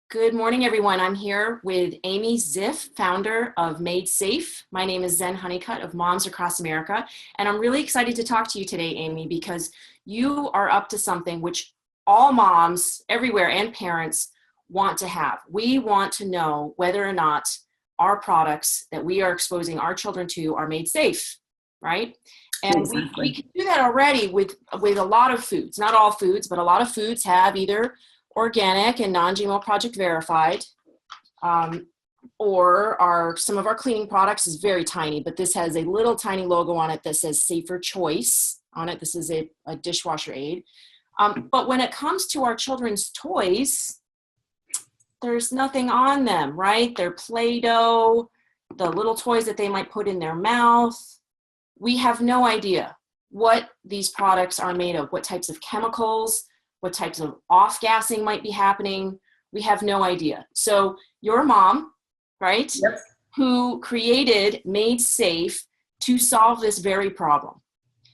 Good morning, everyone. I'm here with Amy Ziff, founder of Made Safe. My name is Zen Honeycutt of Moms Across America, and I'm really excited to talk to you today, Amy, because you are up to something which all moms everywhere and parents want to have. We want to know whether or not our products that we are exposing our children to are made safe, right? And we can do that already with a lot of foods, not all foods, but a lot of foods have either organic and non-GMO project verified, or some of our cleaning products is very tiny, but this has a little tiny logo on it that says Safer Choice on it. This is a dishwasher aid. But when it comes to our children's toys, there's nothing on them, right? They're Play-Doh, the little toys that they might put in their mouth. We have no idea what these products are made of, what types of chemicals, what types of off-gassing might be happening. We have no idea. So your mom, right, Yep. who created Made Safe to solve this very problem.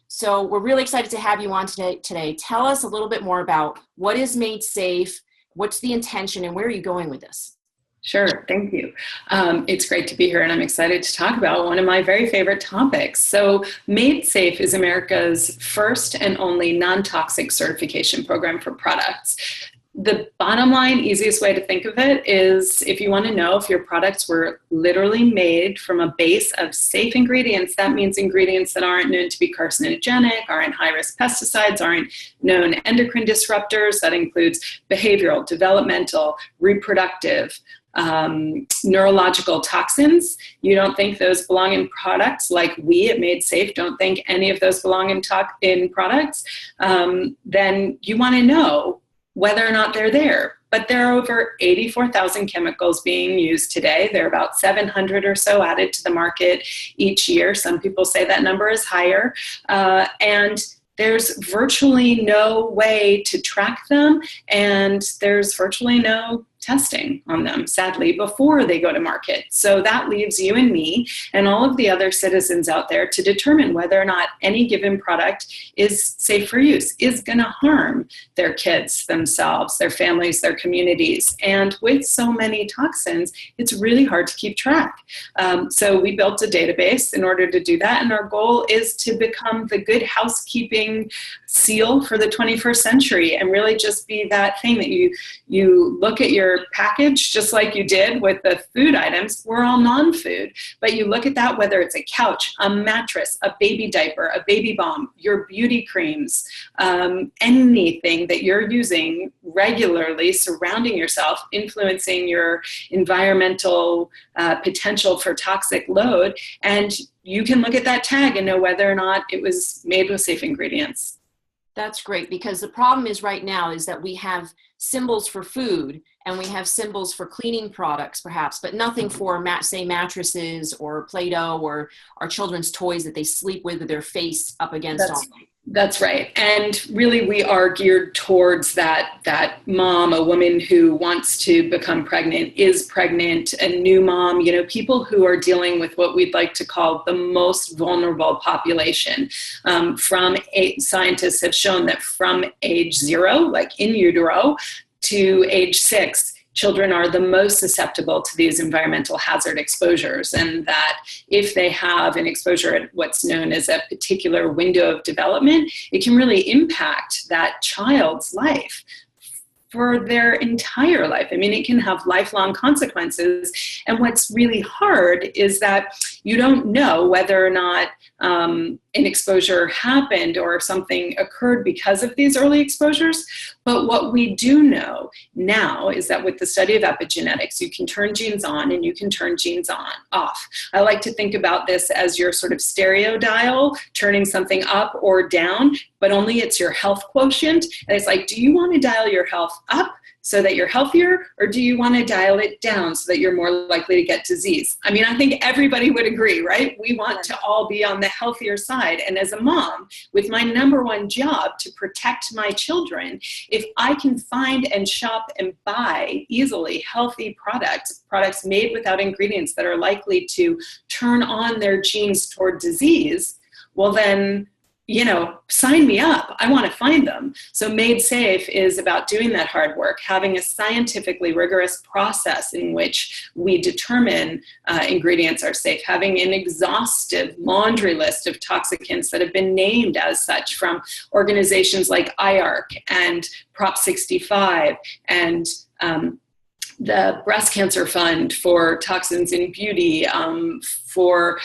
So we're really excited to have you on today. Tell us a little bit more about what is Made Safe, what's the intention, and where are you going with this? Sure, thank you. It's great to be here, and I'm excited to talk about one of my very favorite topics. So Made Safe is America's first and only non-toxic certification program for products. The bottom line, easiest way to think of it is if you want to know if your products were literally made from a base of safe ingredients, that means ingredients that aren't known to be carcinogenic, aren't high-risk pesticides, aren't known endocrine disruptors. That includes behavioral, developmental, reproductive, neurological toxins. You don't think those belong in products like we at Made Safe don't think any of those belong in products, then you want to know whether or not they're there. But there are over 84,000 chemicals being used today. There are about 700 or so added to the market each year. Some people say that number is higher. And there's virtually no way to track them, and there's virtually no testing on them, sadly, before they go to market. So that leaves you and me and all of the other citizens out there to determine whether or not any given product is safe for use, is going to harm their kids, themselves, their families, their communities. And with so many toxins, it's really hard to keep track. So we built a database in order to do that. And our goal is to become the good housekeeping seal for the 21st century and really just be that thing that you look at your package, just like you did with the food items. We're all non-food, but you look at that, whether it's a couch, a mattress, a baby diaper, a baby balm, your beauty creams, anything that you're using regularly, surrounding yourself, influencing your environmental potential for toxic load. And you can look at that tag and know whether or not it was made with safe ingredients. That's great, because the problem is right now is that we have symbols for food and we have symbols for cleaning products perhaps, but nothing for say mattresses or Play-Doh or our children's toys that they sleep with their face up against all night. That's right. And really we are geared towards that mom, a woman who wants to become pregnant, is pregnant, a new mom, people who are dealing with what we'd like to call the most vulnerable population. Scientists have shown that from age 0, like in utero, to age 6, children are the most susceptible to these environmental hazard exposures, and that if they have an exposure at what's known as a particular window of development, it can really impact that child's life for their entire life. I mean, it can have lifelong consequences. And what's really hard is that you don't know whether or not an exposure happened or something occurred because of these early exposures. But what we do know now is that with the study of epigenetics, you can turn genes on and you can turn genes off. I like to think about this as your sort of stereo dial, turning something up or down, but only it's your health quotient. And it's like, do you want to dial your health up so that you're healthier, or do you want to dial it down so that you're more likely to get disease? I mean, I think everybody would agree, right? We want to all be on the healthier side. And as a mom, with my number one job to protect my children, if I can find and shop and buy easily healthy products made without ingredients that are likely to turn on their genes toward disease, well then sign me up. I want to find them. So Made Safe is about doing that hard work, having a scientifically rigorous process in which we determine ingredients are safe, having an exhaustive laundry list of toxicants that have been named as such from organizations like IARC and Prop 65 and the Breast Cancer Fund for Toxins in Beauty, for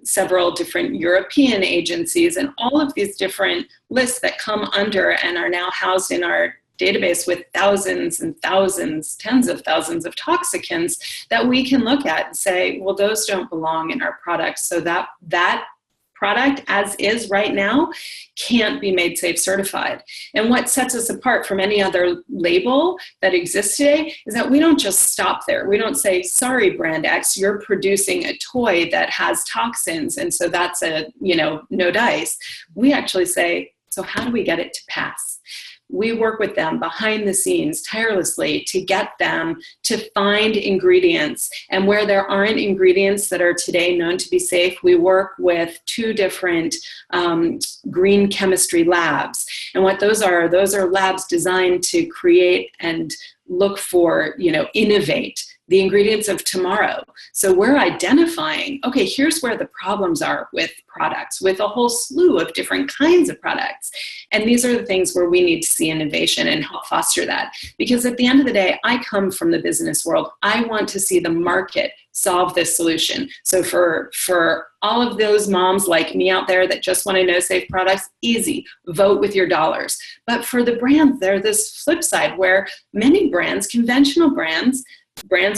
several different European agencies, and all of these different lists that come under and are now housed in our database with thousands and thousands, tens of thousands of toxicants that we can look at and say, well, those don't belong in our products. So that product as is right now can't be Made Safe certified. And what sets us apart from any other label that exists today is that we don't just stop there. We don't say, sorry, brand X, you're producing a toy that has toxins, and so that's no dice. We actually say, so how do we get it to pass? We work with them behind the scenes tirelessly to get them to find ingredients. And where there aren't ingredients that are today known to be safe, we work with 2 different green chemistry labs. And what those are labs designed to create and look for, innovate the ingredients of tomorrow. So we're identifying, okay, here's where the problems are with products, with a whole slew of different kinds of products. And these are the things where we need to see innovation and help foster that. Because at the end of the day, I come from the business world. I want to see the market solve this solution. So for all of those moms like me out there that just want to know safe products, easy, vote with your dollars. But for the brands, there's this flip side where many brands, conventional brands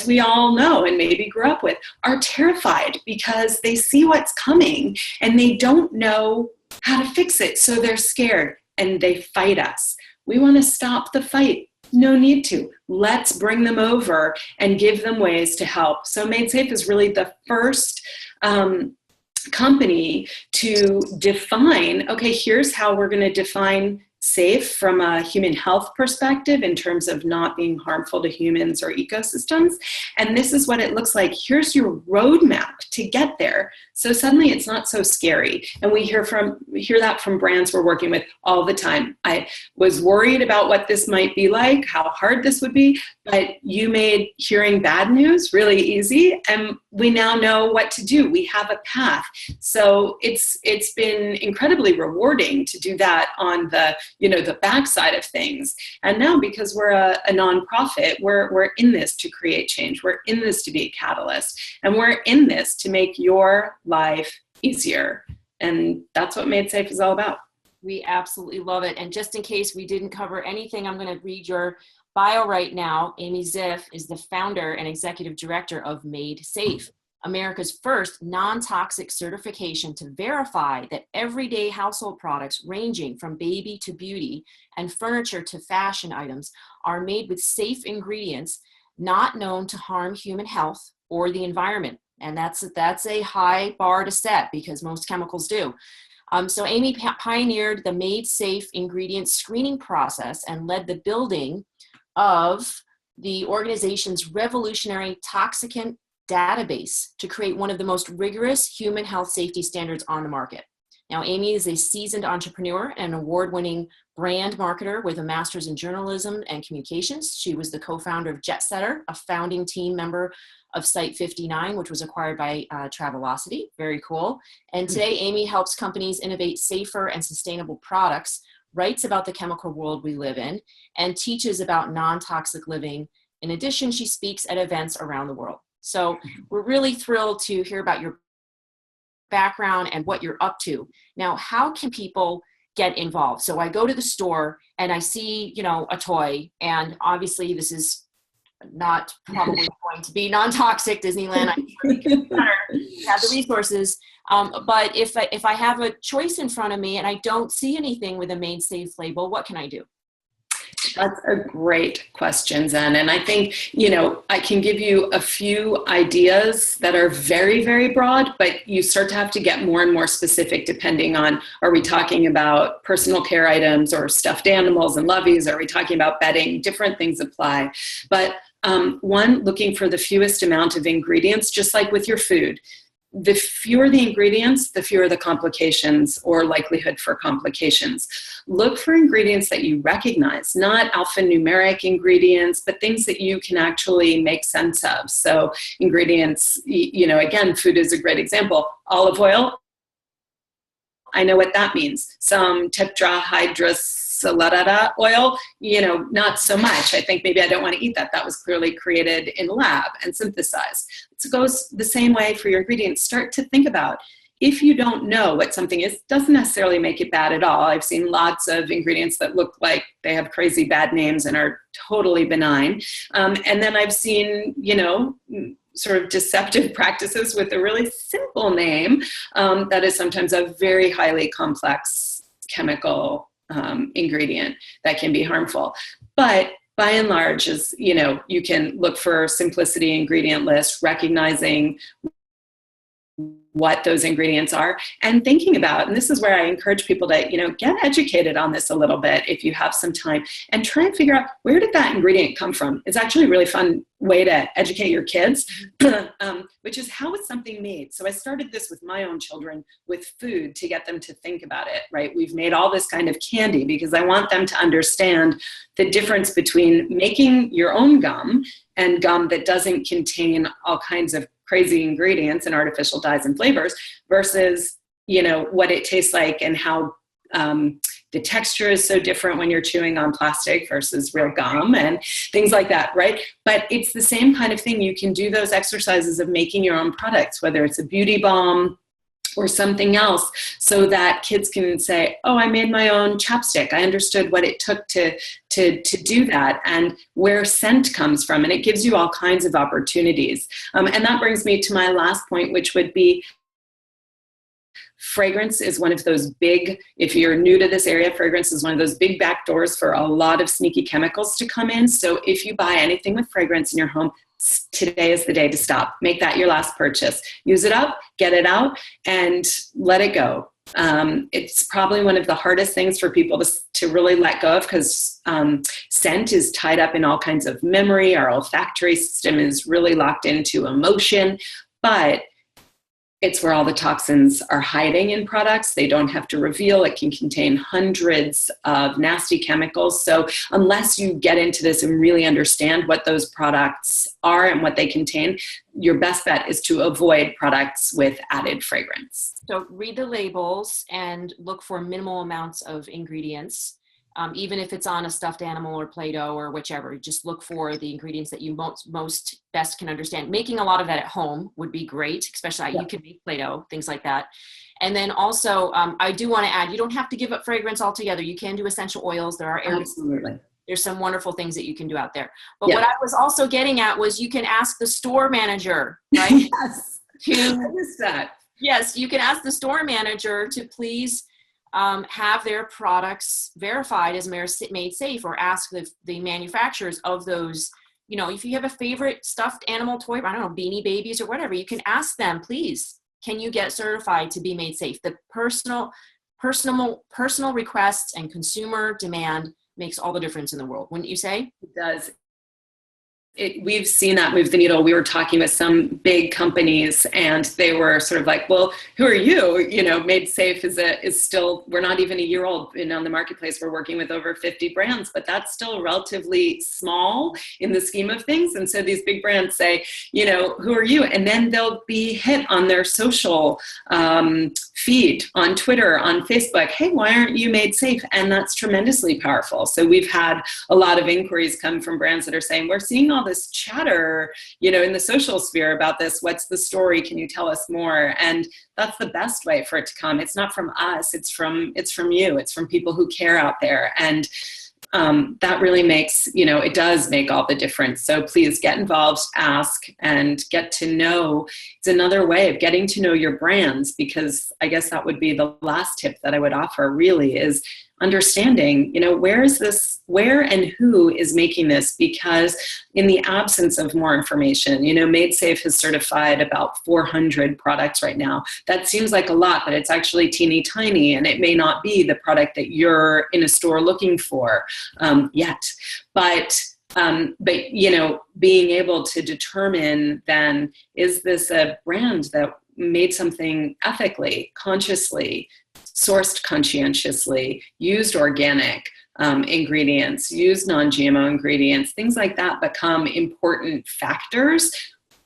we all know and maybe grew up with, are terrified because they see what's coming and they don't know how to fix it. So they're scared and they fight us. We want to stop the fight. No need to. Let's bring them over and give them ways to help. So Made Safe is really the first company to define, okay, here's how we're going to define safe from a human health perspective in terms of not being harmful to humans or ecosystems. And this is what it looks like. Here's your roadmap to get there. So suddenly it's not so scary. And we hear that from brands we're working with all the time. I was worried about what this might be like, how hard this would be, but you made hearing bad news really easy. And we now know what to do. We have a path. So it's been incredibly rewarding to do that on the backside of things. And now, because we're a nonprofit, we're in this to create change. We're in this to be a catalyst. And we're in this to make your life easier. And that's what Made Safe is all about. We absolutely love it. And just in case we didn't cover anything, I'm going to read your bio right now. Amy Ziff is the founder and executive director of Made Safe, America's first non-toxic certification to verify that everyday household products ranging from baby to beauty and furniture to fashion items are made with safe ingredients not known to harm human health or the environment. And that's a high bar to set because most chemicals do. So Amy pioneered the Made Safe ingredient screening process and led the building of the organization's revolutionary toxicant database to create one of the most rigorous human health safety standards on the market. Now, Amy is a seasoned entrepreneur and award-winning brand marketer with a master's in journalism and communications. She was the co-founder of JetSetter, a founding team member of Site 59, which was acquired by Travelocity. Very cool. And today, Amy helps companies innovate safer and sustainable products, writes about the chemical world we live in, and teaches about non-toxic living. In addition, she speaks at events around the world. So we're really thrilled to hear about your background and what you're up to. Now, how can people get involved? So I go to the store and I see, a toy, and obviously this is not probably going to be non-toxic. Disneyland, I'm sure you can have the resources. But if I have a choice in front of me and I don't see anything with a Made Safe label, what can I do? That's a great question, Zen. And I think, I can give you a few ideas that are very, very broad, but you start to have to get more and more specific depending on, are we talking about personal care items or stuffed animals and loveys? Are we talking about bedding? Different things apply. But one, looking for the fewest amount of ingredients, just like with your food. the fewer the ingredients, the fewer the complications or likelihood for complications. Look for ingredients that you recognize, not alphanumeric ingredients, but things that you can actually make sense of. So ingredients, again, food is a great example. Olive oil, I know what that means. Some tetrahydrosalada oil, not so much. I think maybe I don't want to eat that. That was clearly created in a lab and synthesized. It goes the same way for your ingredients. Start to think about, if you don't know what something is, doesn't necessarily make it bad at all. I've seen lots of ingredients that look like they have crazy bad names and are totally benign. And then I've seen, sort of deceptive practices with a really simple name that is sometimes a very highly complex chemical ingredient that can be harmful. But by and large, you can look for simplicity ingredient list, recognizing what those ingredients are and thinking about, and this is where I encourage people to, get educated on this a little bit if you have some time, and try and figure out, where did that ingredient come from? It's actually a really fun way to educate your kids, which is, how was something made? So I started this with my own children with food to get them to think about it, right? We've made all this kind of candy because I want them to understand the difference between making your own gum and gum that doesn't contain all kinds of crazy ingredients and artificial dyes and flavors versus, what it tastes like and how the texture is so different when you're chewing on plastic versus real gum and things like that, right? But it's the same kind of thing. You can do those exercises of making your own products, whether it's a beauty balm or something else, so that kids can say, oh, I made my own chapstick. I understood what it took to do that and where scent comes from. And it gives you all kinds of opportunities. And that brings me to my last point, which would be, fragrance is one of those big, if you're new to this area, fragrance is one of those big back doors for a lot of sneaky chemicals to come in. So if you buy anything with fragrance in your home, today is the day to stop. Make that your last purchase. Use it up, get it out, and let it go. It's probably one of the hardest things for people to really let go of, because scent is tied up in all kinds of memory. Our olfactory system is really locked into emotion, but it's where all the toxins are hiding in products. They don't have to reveal. It can contain hundreds of nasty chemicals. So unless you get into this and really understand what those products are and what they contain, your best bet is to avoid products with added fragrance. So read the labels and look for minimal amounts of ingredients. Even if it's on a stuffed animal or Play-Doh or whichever, just look for the ingredients that you most best can understand. Making a lot of that at home would be great, especially you can make Play-Doh, things like that. And then also, I do want to add, you don't have to give up fragrance altogether. You can do essential oils. There are Absolutely. There's some wonderful things that you can do out there. But what I was also getting at was, you can ask the store manager, right? Yes. What is that? Yes, you can ask the store manager to please have their products verified as made safe, or ask the manufacturers of those, if you have a favorite stuffed animal toy, I don't know, Beanie Babies or whatever, you can ask them, please, can you get certified to be made safe? The personal requests and consumer demand makes all the difference in the world, wouldn't you say? It does. We've seen that move the needle. We were talking with some big companies, and they were sort of like, well, who are you? Made Safe is still, we're not even a year old, and on the marketplace, we're working with over 50 brands, but that's still relatively small in the scheme of things. And so these big brands say, who are you? And then they'll be hit on their social feed, on Twitter, on Facebook, hey, why aren't you Made Safe? And that's tremendously powerful. So we've had a lot of inquiries come from brands that are saying, we're seeing all this chatter, in the social sphere about this. What's the story? Can you tell us more? And that's the best way for it to come. It's not from us. It's from you. It's from people who care out there. And that really makes, it does make all the difference. So please get involved, ask, and get to know. It's another way of getting to know your brands, because I guess that would be the last tip that I would offer, really, is understanding, where and who is making this, because in the absence of more information, Made Safe has certified about 400 products right now. That seems like a lot, but it's actually teeny tiny, and it may not be the product that you're in a store looking for yet. But being able to determine then, is this a brand that made something ethically, consciously, sourced conscientiously, used organic ingredients, used non-GMO ingredients, things like that become important factors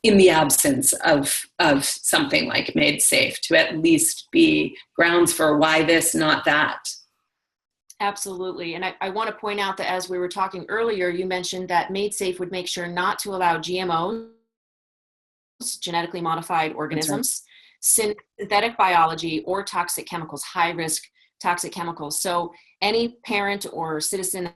in the absence of something like Made Safe, to at least be grounds for why this, not that. Absolutely. And I want to point out that as we were talking earlier, you mentioned that Made Safe would make sure not to allow GMOs, genetically modified organisms, synthetic biology, or toxic chemicals, high risk toxic chemicals. So any parent or citizen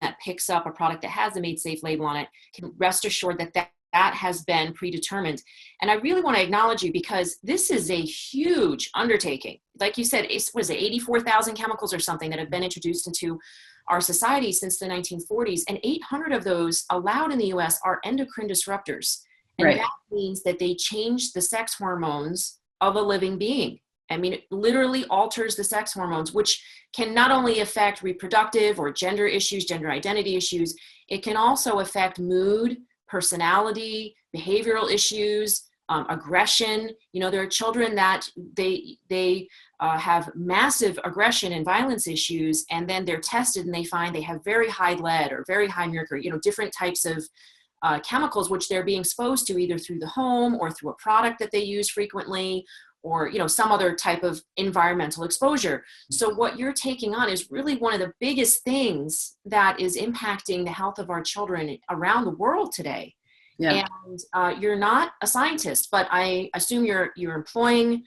that picks up a product that has a Made Safe label on it can rest assured that that has been predetermined. And I really want to acknowledge you, because this is a huge undertaking. Like you said, was it 84,000 chemicals or something that have been introduced into our society since the 1940s, and 800 of those allowed in the US are endocrine disruptors. And Right. that means that they change the sex hormones of a living being. I mean, it literally alters the sex hormones, which can not only affect reproductive or gender issues, gender identity issues, it can also affect mood, personality, behavioral issues, aggression. You know, there are children that they have massive aggression and violence issues, and then they're tested and they find they have very high lead or very high mercury, you know, different types of chemicals which they're being exposed to either through the home or through a product that they use frequently, or, you know, some other type of environmental exposure. So what you're taking on is really one of the biggest things that is impacting the health of our children around the world today. Yeah. And you're not a scientist, but I assume you're employing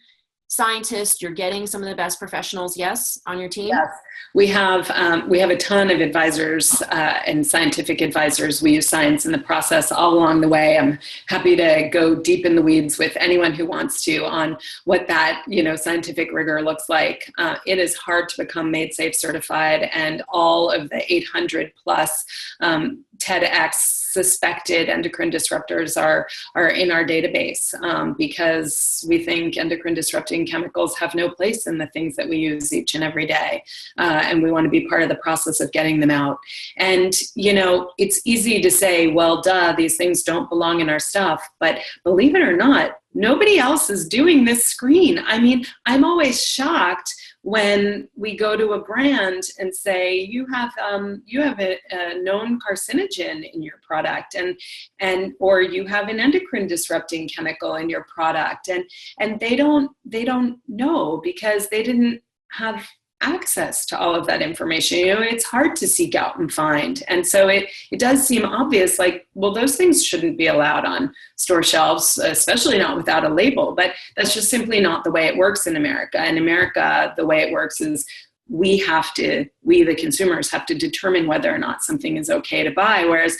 scientists, you're getting some of the best professionals, yes, on your team? Yes. We have a ton of advisors and scientific advisors. We use science in the process all along the way. I'm happy to go deep in the weeds with anyone who wants to on what that, you know, scientific rigor looks like. It is hard to become Made Safe certified, and all of the 800 plus TEDx suspected endocrine disruptors are in our database because we think endocrine disrupting chemicals have no place in the things that we use each and every day. And we want to be part of the process of getting them out. And, you know, it's easy to say, well, duh, these things don't belong in our stuff. But believe it or not, nobody else is doing this screen. I mean, I'm always shocked when we go to a brand and say, you have a known carcinogen in your product, and or you have an endocrine disrupting chemical in your product, and they don't know because they didn't have access to all of that information. You know, it's hard to seek out and find. And so it does seem obvious, like, well, those things shouldn't be allowed on store shelves, especially not without a label. But that's just simply not the way it works in America. In America, the way it works is we, the consumers, have to determine whether or not something is okay to buy. Whereas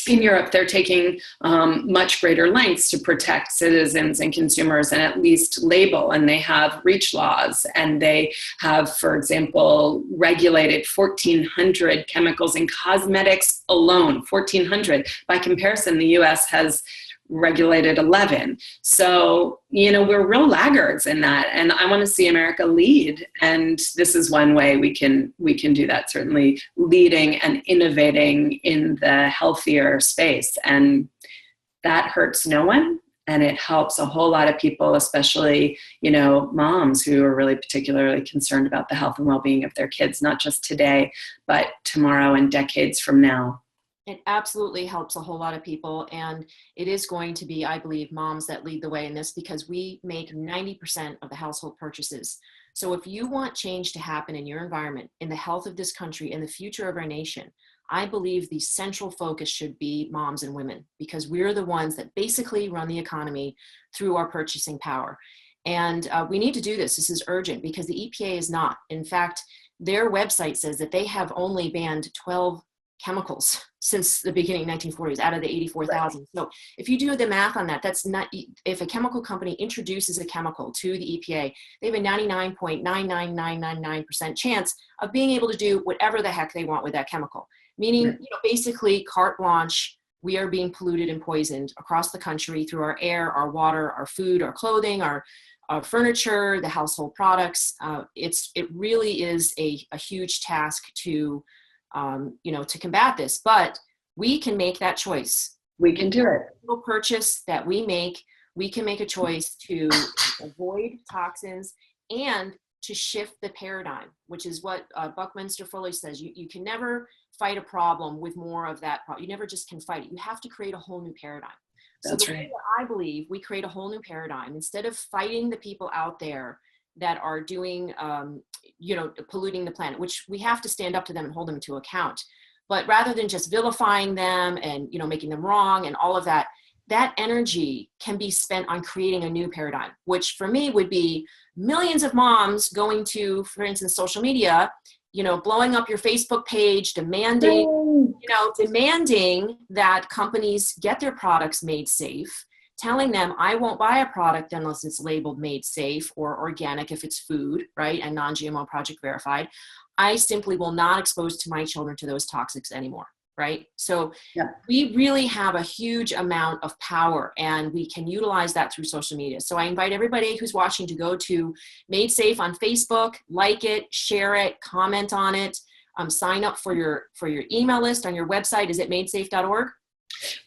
in Europe, they're taking much greater lengths to protect citizens and consumers and at least label. And they have REACH laws, and they have, for example, regulated 1,400 chemicals in cosmetics alone, 1,400. By comparison, the US has regulated 11. So, you know, we're real laggards in that. And I want to see America lead. And this is one way we can do that, certainly leading and innovating in the healthier space. And that hurts no one. And it helps a whole lot of people, especially, you know, moms who are really particularly concerned about the health and well-being of their kids, not just today, but tomorrow and decades from now. It absolutely helps a whole lot of people. And it is going to be, I believe, moms that lead the way in this, because we make 90% of the household purchases. So if you want change to happen in your environment, in the health of this country, in the future of our nation, I believe the central focus should be moms and women, because we're the ones that basically run the economy through our purchasing power. And we need to do this. This is urgent, because the EPA is not. In fact, their website says that they have only banned 12 chemicals since the beginning 1940s out of the 84,000. So if you do the math on that, that's not, if a chemical company introduces a chemical to the EPA, they have a 99.99999% chance of being able to do whatever the heck they want with that chemical. Meaning, you know, basically carte blanche, we are being polluted and poisoned across the country through our air, our water, our food, our clothing, our furniture, the household products. It really is a huge task to you know, to combat this, but we can make that choice. We can do it. Little purchase that we make we can make a choice to avoid toxins and to shift the paradigm, which is what Buckminster Fuller says. You can never fight a problem with more of that problem. You never just can fight it. You have to create a whole new paradigm. So the way that I believe we create a whole new paradigm, instead of fighting the people out there that are doing, polluting the planet, which we have to stand up to them and hold them to account. But rather than just vilifying them and, making them wrong and all of that, that energy can be spent on creating a new paradigm, which for me would be millions of moms going to, for instance, social media, blowing up your Facebook page, demanding that companies get their products made safe, telling them, I won't buy a product unless it's labeled made safe or organic if it's food, right? And non-GMO project verified. I simply will not expose to my children to those toxics anymore, right? So we really have a huge amount of power, and we can utilize that through social media. So I invite everybody who's watching to go to Made Safe on Facebook, like it, share it, comment on it, sign up for your email list on your website. Is it madesafe.org?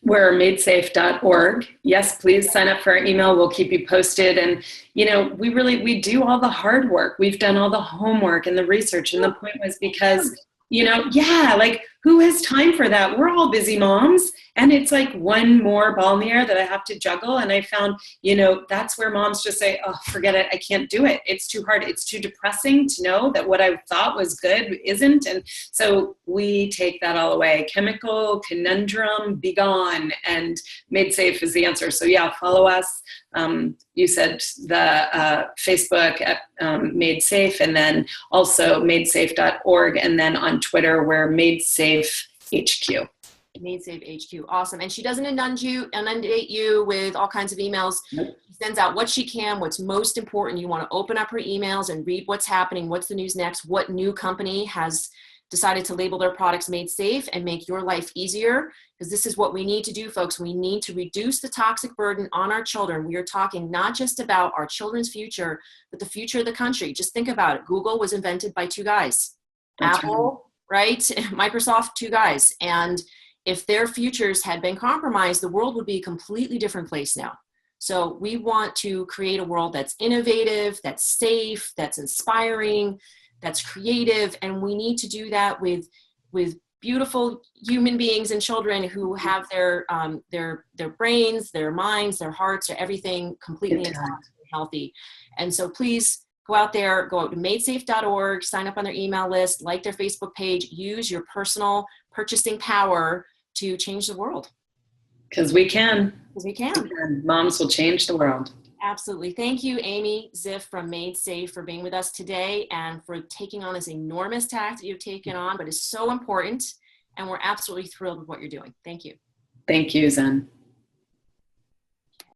We're madesafe.org. Yes, please sign up for our email. We'll keep you posted. And, we do all the hard work. We've done all the homework and the research. And the point was because, who has time for that? We're all busy moms. And it's like one more ball in the air that I have to juggle. And I found, that's where moms just say, oh, forget it. I can't do it. It's too hard. It's too depressing to know that what I thought was good isn't. And so we take that all away. Chemical conundrum, be gone. And Made Safe is the answer. So follow us. You said the Facebook at Made Safe, and then also madesafe.org. And then on Twitter, we're Made Safe HQ. Made Safe HQ. Awesome. And she doesn't inundate you with all kinds of emails. Nope. She sends out what she can, what's most important. You want to open up her emails and read what's happening, what's the news next, what new company has decided to label their products made safe and make your life easier. Because this is what we need to do, folks. We need to reduce the toxic burden on our children. We are talking not just about our children's future, but the future of the country. Just think about it. Google was invented by two guys. That's Apple, right? Microsoft, two guys. And if their futures had been compromised, the world would be a completely different place now. So we want to create a world that's innovative, that's safe, that's inspiring, that's creative. And we need to do that with beautiful human beings and children who have their brains, their minds, their hearts, their everything completely intact and healthy. And so please go out there, go out to madesafe.org, sign up on their email list, like their Facebook page, use your personal purchasing power to change the world. Because we can. Because we can. Moms will change the world. Absolutely. Thank you, Amy Ziff from Made Safe, for being with us today and for taking on this enormous task that you've taken on, but it's so important. And we're absolutely thrilled with what you're doing. Thank you. Thank you, Zen.